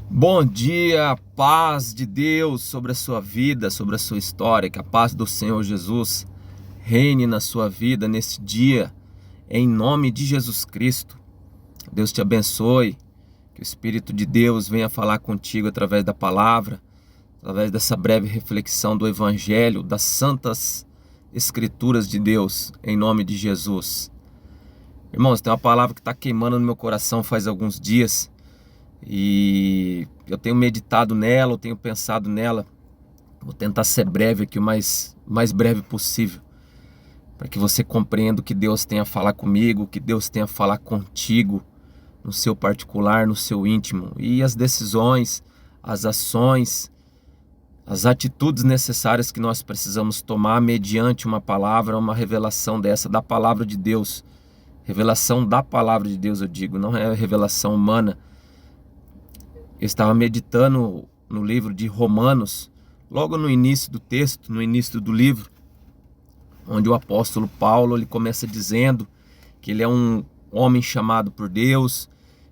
Bom dia, paz de Deus sobre a sua vida, sobre a sua história, que a paz do Senhor Jesus reine na sua vida nesse dia, em nome de Jesus Cristo. Deus te abençoe, que o Espírito de Deus venha falar contigo através da palavra, através dessa breve reflexão do Evangelho, das santas Escrituras de Deus, em nome de Jesus. Irmãos, tem uma palavra que está queimando no meu coração faz alguns dias, e eu tenho meditado nela, eu tenho pensado nela. Vou tentar ser breve aqui, o mais breve possível, para que você compreenda o que Deus tem a falar comigo, o que Deus tem a falar contigo, no seu particular, no seu íntimo, e as decisões, as ações, as atitudes necessárias que nós precisamos tomar mediante uma palavra, uma revelação dessa, da palavra de Deus. Revelação da palavra de Deus, eu digo, não é revelação humana. Eu estava meditando no livro de Romanos, logo no início do texto, no início do livro, onde o apóstolo Paulo ele começa dizendo que ele é um homem chamado por Deus,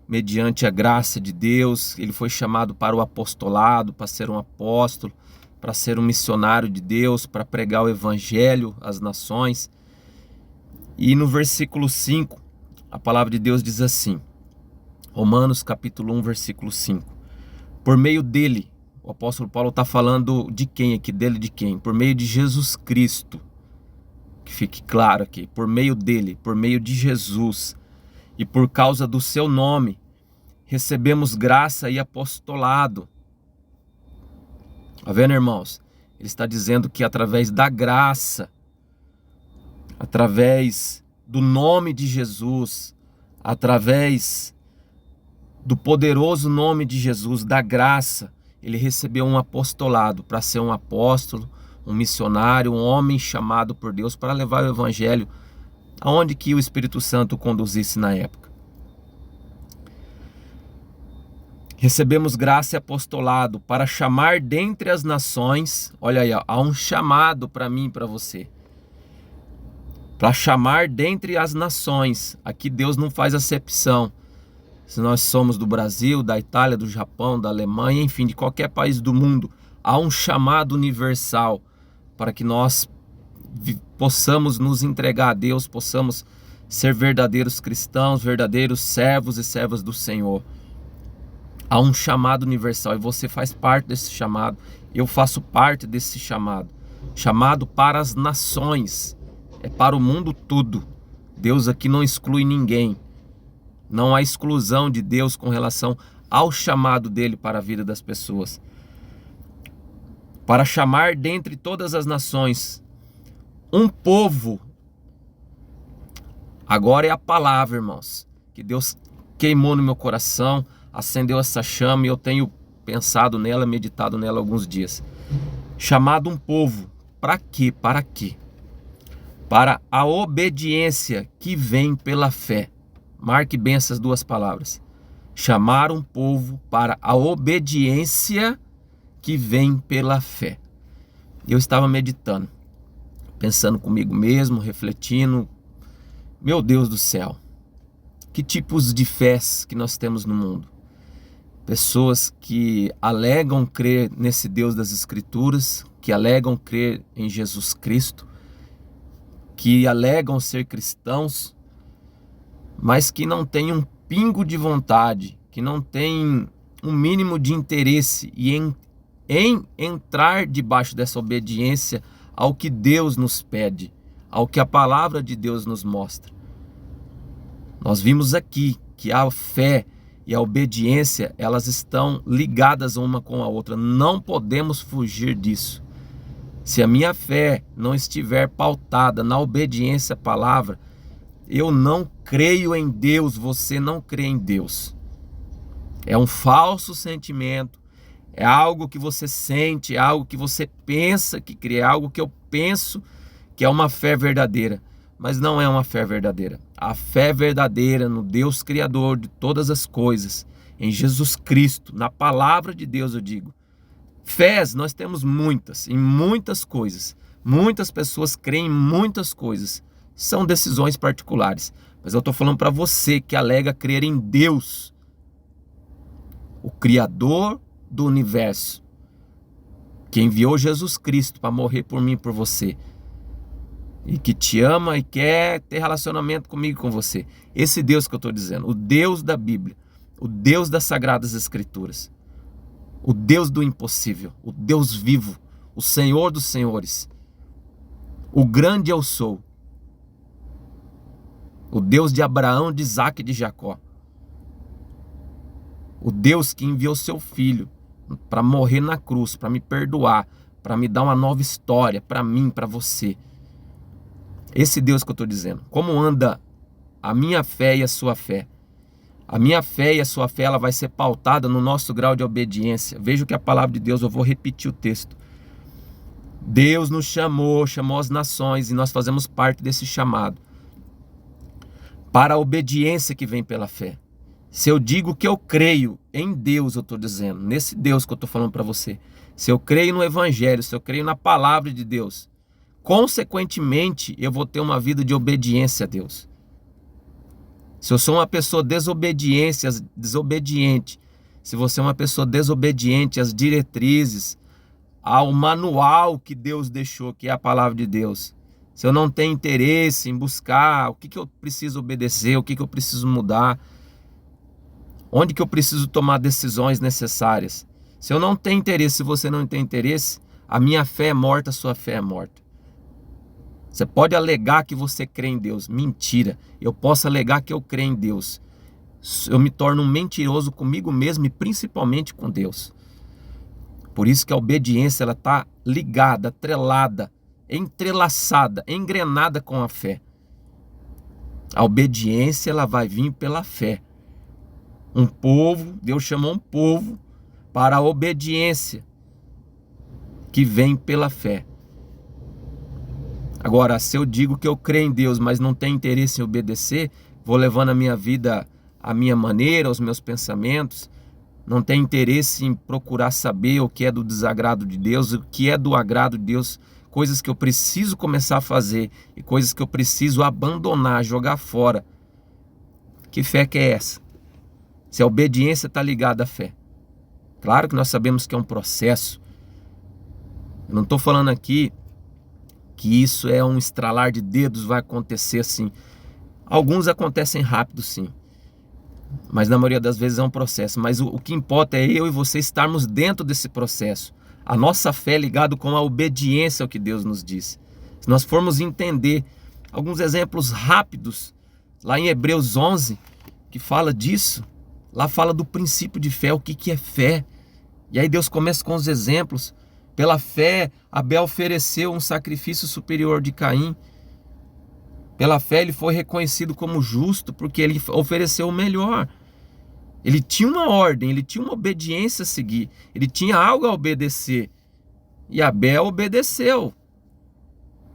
mediante a graça de Deus. Ele foi chamado para o apostolado, para ser um apóstolo, para ser um missionário de Deus, para pregar o evangelho às nações. E no versículo 5, a palavra de Deus diz assim, Romanos capítulo 1, versículo 5. Por meio dele, o apóstolo Paulo está falando de quem aqui? Dele de quem? Por meio de Jesus Cristo. Que fique claro aqui. Por meio dele, por meio de Jesus. E por causa do seu nome, recebemos graça e apostolado. Está vendo, irmãos? Ele está dizendo que através da graça, através do nome de Jesus, através do poderoso nome de Jesus, da graça, ele recebeu um apostolado para ser um apóstolo, um missionário, um homem chamado por Deus para levar o evangelho aonde que o Espírito Santo o conduzisse na época. Recebemos graça e apostolado para chamar dentre as nações, olha aí, há um chamado para mim e para você. Para chamar dentre as nações, aqui Deus não faz acepção. Se nós somos do Brasil, da Itália, do Japão, da Alemanha, enfim, de qualquer país do mundo, há um chamado universal para que nós possamos nos entregar a Deus, possamos ser verdadeiros cristãos, verdadeiros servos e servas do Senhor. Há um chamado universal e você faz parte desse chamado, eu faço parte desse chamado. Chamado para as nações, é para o mundo todo. Deus aqui não exclui ninguém. Não há exclusão de Deus com relação ao chamado dele para a vida das pessoas. Para chamar dentre todas as nações um povo. Agora é a palavra, irmãos, que Deus queimou no meu coração, acendeu essa chama e eu tenho pensado nela, meditado nela alguns dias. Chamado um povo. Para quê? Para quê? Para a obediência que vem pela fé. Marque bem essas duas palavras. Chamar um povo para a obediência que vem pela fé. Eu estava meditando, pensando comigo mesmo, refletindo. Meu Deus do céu, que tipos de fés que nós temos no mundo? Pessoas que alegam crer nesse Deus das Escrituras, que alegam crer em Jesus Cristo, que alegam ser cristãos, mas que não tem um pingo de vontade, que não tem um mínimo de interesse em entrar debaixo dessa obediência ao que Deus nos pede, ao que a palavra de Deus nos mostra. Nós vimos aqui que a fé e a obediência, elas estão ligadas uma com a outra, não podemos fugir disso. Se a minha fé não estiver pautada na obediência à palavra, eu não creio em Deus, você não crê em Deus. É um falso sentimento, é algo que você sente, é algo que você pensa que crê, é algo que eu penso que é uma fé verdadeira, mas não é uma fé verdadeira. A fé verdadeira no Deus Criador de todas as coisas, em Jesus Cristo, na palavra de Deus eu digo. Fés nós temos muitas, em muitas coisas. Muitas pessoas creem em muitas coisas. São decisões particulares. Mas eu estou falando para você que alega crer em Deus. o Criador do universo, que enviou Jesus Cristo para morrer por mim e por você, e que te ama e quer ter relacionamento comigo e com você. Esse Deus que eu estou dizendo, o Deus da Bíblia, o Deus das Sagradas Escrituras, o Deus do impossível, o Deus vivo, o Senhor dos senhores, o grande eu sou, o Deus de Abraão, de Isaac e de Jacó, o Deus que enviou seu filho para morrer na cruz, para me perdoar, para me dar uma nova história, para mim, para você. Esse Deus que eu estou dizendo. Como anda a minha fé e a sua fé? A minha fé e a sua fé, ela vai ser pautada no nosso grau de obediência. Veja o que a palavra de Deus, eu vou repetir o texto. Deus nos chamou as nações, e nós fazemos parte desse chamado, para a obediência que vem pela fé. Se eu digo que eu creio em Deus, eu estou dizendo, nesse Deus que eu estou falando para você, se eu creio no Evangelho, se eu creio na palavra de Deus, consequentemente, eu vou ter uma vida de obediência a Deus. Se eu sou uma pessoa desobediente, se você é uma pessoa desobediente às diretrizes, ao manual que Deus deixou, que é a palavra de Deus, se eu não tenho interesse em buscar o que eu preciso obedecer, o que eu preciso mudar, onde que eu preciso tomar decisões necessárias, se eu não tenho interesse, se você não tem interesse, a minha fé é morta, a sua fé é morta. Você pode alegar que você crê em Deus. Mentira. Eu posso alegar que eu creio em Deus. Eu me torno um mentiroso comigo mesmo e principalmente com Deus. Por isso que a obediência, ela está ligada, atrelada, entrelaçada, engrenada com a fé. A obediência, ela vai vir pela fé. Um povo, Deus chamou um povo para a obediência que vem pela fé. Agora, se eu digo que eu creio em Deus, mas não tenho interesse em obedecer, vou levando a minha vida à minha maneira, aos meus pensamentos, não tenho interesse em procurar saber o que é do desagrado de Deus, o que é do agrado de Deus, coisas que eu preciso começar a fazer e coisas que eu preciso abandonar, jogar fora. Que fé que é essa? Se a obediência está ligada à fé. Claro que nós sabemos que é um processo. Eu não estou falando aqui que isso é um estralar de dedos, vai acontecer assim. Alguns acontecem rápido, sim. Mas na maioria das vezes é um processo. Mas o que importa é eu e você estarmos dentro desse processo. A nossa fé é ligada com a obediência ao que Deus nos diz. Se nós formos entender alguns exemplos rápidos, lá em Hebreus 11, que fala disso, lá fala do princípio de fé, o que é fé. E aí Deus começa com os exemplos. Pela fé, Abel ofereceu um sacrifício superior de Caim. Pela fé, ele foi reconhecido como justo, porque ele ofereceu o melhor. Ele tinha uma ordem, ele tinha uma obediência a seguir. Ele tinha algo a obedecer. E Abel obedeceu.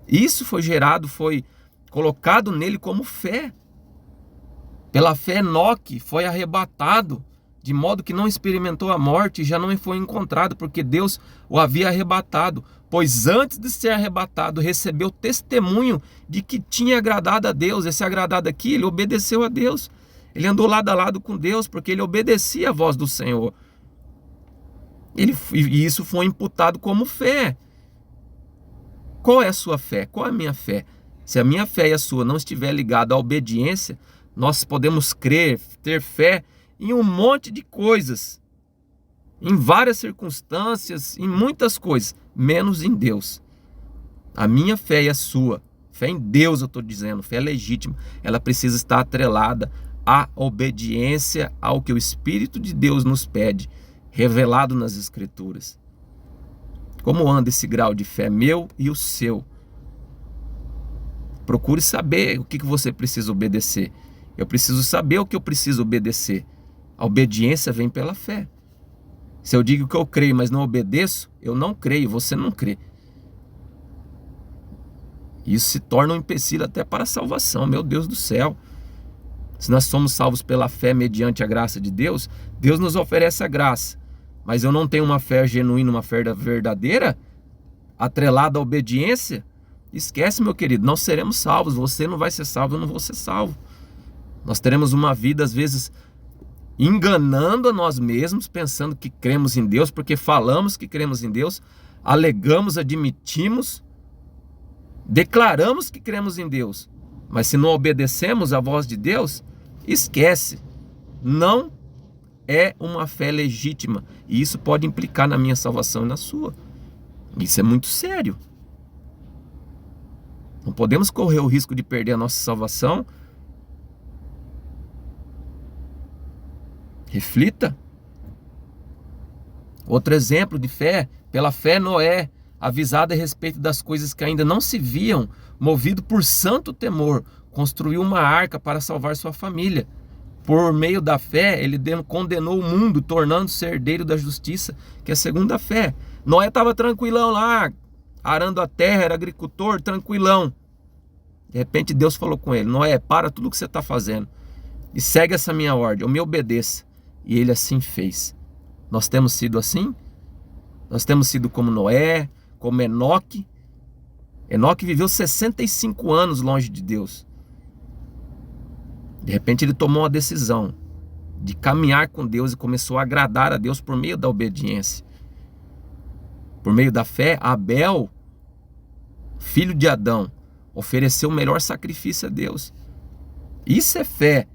Isso foi gerado, foi colocado nele como fé. Pela fé, Enoque foi arrebatado, de modo que não experimentou a morte e já não foi encontrado, porque Deus o havia arrebatado. Pois antes de ser arrebatado, recebeu testemunho de que tinha agradado a Deus. Esse agradado aqui, ele obedeceu a Deus. Ele andou lado a lado com Deus, porque ele obedecia a voz do Senhor. E isso foi imputado como fé. Qual é a sua fé? Qual é a minha fé? Se a minha fé e a sua não estiver ligada à obediência, nós podemos crer, ter fé em um monte de coisas, em várias circunstâncias, em muitas coisas, menos em Deus. A minha fé e a sua, fé em Deus eu estou dizendo, fé legítima, ela precisa estar atrelada à obediência ao que o Espírito de Deus nos pede, revelado nas Escrituras. Como anda esse grau de fé meu e o seu? Procure saber o que você precisa obedecer. Eu preciso saber o que eu preciso obedecer. A obediência vem pela fé. Se eu digo que eu creio, mas não obedeço, eu não creio, você não crê. Isso se torna um empecilho até para a salvação, meu Deus do céu. Se nós somos salvos pela fé mediante a graça de Deus, Deus nos oferece a graça. Mas eu não tenho uma fé genuína, uma fé verdadeira, atrelada à obediência, esquece, meu querido, nós seremos salvos. Você não vai ser salvo, eu não vou ser salvo. Nós teremos uma vida, às vezes, enganando a nós mesmos, pensando que cremos em Deus, porque falamos que cremos em Deus, alegamos, admitimos, declaramos que cremos em Deus, mas se não obedecemos à voz de Deus, esquece, não é uma fé legítima, e isso pode implicar na minha salvação e na sua. Isso é muito sério. Não podemos correr o risco de perder a nossa salvação. Reflita. Outro exemplo de fé: pela fé Noé, avisado a respeito das coisas que ainda não se viam, movido por santo temor, construiu uma arca para salvar sua família. Por meio da fé, ele condenou o mundo, tornando-se herdeiro da justiça, que é segundo a fé. Noé estava tranquilão lá, arando a terra, era agricultor, tranquilão. De repente Deus falou com ele: Noé, para tudo que você está fazendo e segue essa minha ordem, ou me obedeça. E ele assim fez. Nós temos sido assim? Nós temos sido como Noé, como Enoque. Enoque viveu 65 anos longe de Deus. De repente ele tomou uma decisão de caminhar com Deus e começou a agradar a Deus por meio da obediência. Por meio da fé, Abel, filho de Adão, ofereceu o melhor sacrifício a Deus. Isso é fé.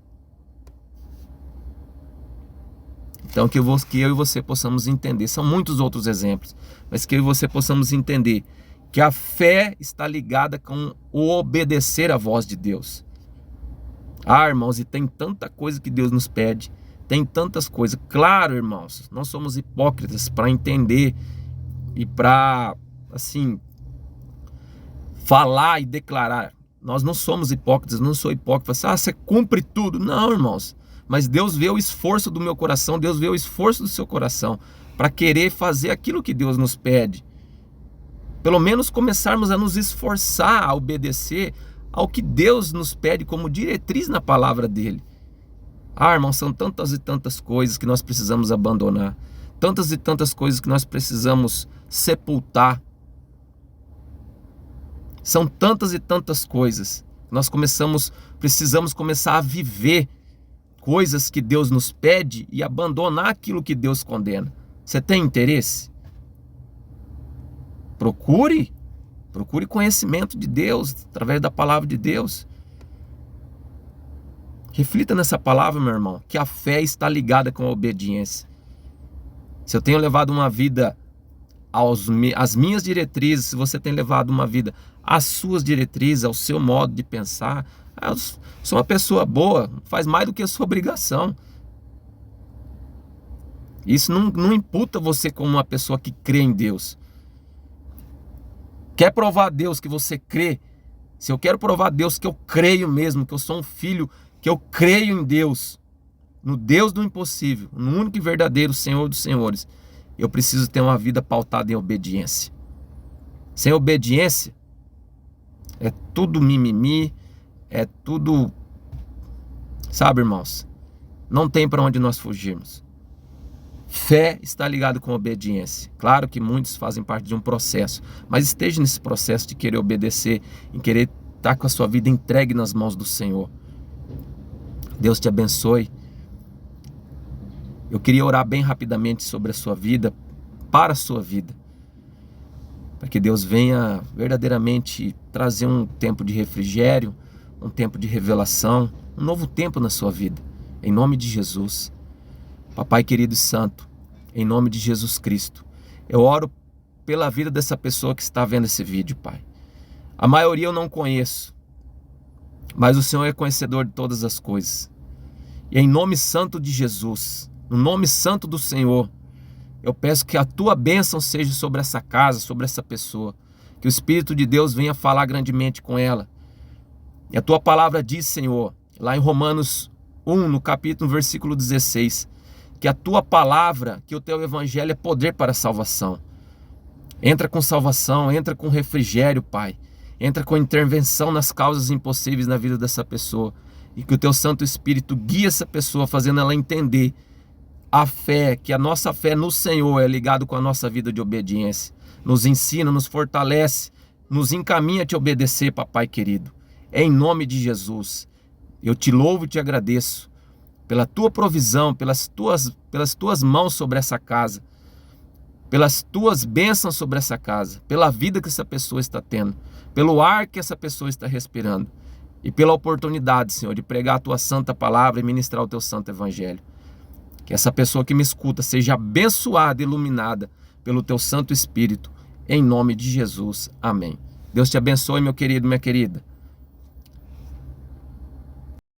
Então que eu e você possamos entender, são muitos outros exemplos, mas que eu e você possamos entender que a fé está ligada com o obedecer à voz de Deus. Ah, irmãos, e tem tanta coisa que Deus nos pede, tem tantas coisas. Claro, irmãos, nós somos hipócritas para entender e para, assim, falar e declarar. Nós não somos hipócritas, não sou hipócrita. Você cumpre tudo. Não, irmãos. Mas Deus vê o esforço do meu coração, Deus vê o esforço do seu coração para querer fazer aquilo que Deus nos pede. Pelo menos começarmos a nos esforçar a obedecer ao que Deus nos pede como diretriz na palavra dele. Ah, irmãos, são tantas e tantas coisas que nós precisamos abandonar. Tantas e tantas coisas que nós precisamos sepultar. São tantas e tantas coisas. Nós precisamos começar a viver coisas que Deus nos pede e abandonar aquilo que Deus condena. Você tem interesse? Procure conhecimento de Deus através da palavra de Deus. Reflita nessa palavra, meu irmão, que a fé está ligada com a obediência. Se eu tenho levado uma vida às minhas diretrizes, se você tem levado uma vida às suas diretrizes, ao seu modo de pensar, eu sou uma pessoa boa, faz mais do que a sua obrigação. Isso não imputa você como uma pessoa que crê em Deus. Quer provar a Deus que você crê? Se eu quero provar a Deus que eu creio mesmo, que eu sou um filho, que eu creio em Deus, no Deus do impossível, no único e verdadeiro Senhor dos senhores, eu preciso ter uma vida pautada em obediência. Sem obediência, é tudo mimimi, é tudo, sabe, irmãos, não tem para onde nós fugirmos. Fé está ligado com obediência. Claro que muitos fazem parte de um processo, mas esteja nesse processo de querer obedecer, em querer estar com a sua vida entregue nas mãos do Senhor. Deus te abençoe. Eu queria orar bem rapidamente sobre a sua vida, para a sua vida, para que Deus venha verdadeiramente trazer um tempo de refrigério, um tempo de revelação, um novo tempo na sua vida, em nome de Jesus. Papai querido e santo, em nome de Jesus Cristo, eu oro pela vida dessa pessoa que está vendo esse vídeo, Pai. A maioria eu não conheço, mas o Senhor é conhecedor de todas as coisas. E em nome santo de Jesus, no nome santo do Senhor, eu peço que a tua bênção seja sobre essa casa, sobre essa pessoa. Que o Espírito de Deus venha falar grandemente com ela. E a tua palavra diz, Senhor, lá em Romanos 1, no capítulo, versículo 16, que a tua palavra, que o teu evangelho é poder para a salvação. Entra com salvação, entra com refrigério, Pai. Entra com intervenção nas causas impossíveis na vida dessa pessoa. E que o teu Santo Espírito guie essa pessoa, fazendo ela entender a fé, que a nossa fé no Senhor é ligado com a nossa vida de obediência. Nos ensina, nos fortalece, nos encaminha a te obedecer, papai querido. Em nome de Jesus, eu te louvo e te agradeço pela tua provisão, pelas tuas mãos sobre essa casa, pelas tuas bênçãos sobre essa casa, pela vida que essa pessoa está tendo, pelo ar que essa pessoa está respirando e pela oportunidade, Senhor, de pregar a tua santa palavra e ministrar o teu santo evangelho. Que essa pessoa que me escuta seja abençoada e iluminada pelo teu Santo Espírito, em nome de Jesus. Amém. Deus te abençoe, meu querido, minha querida.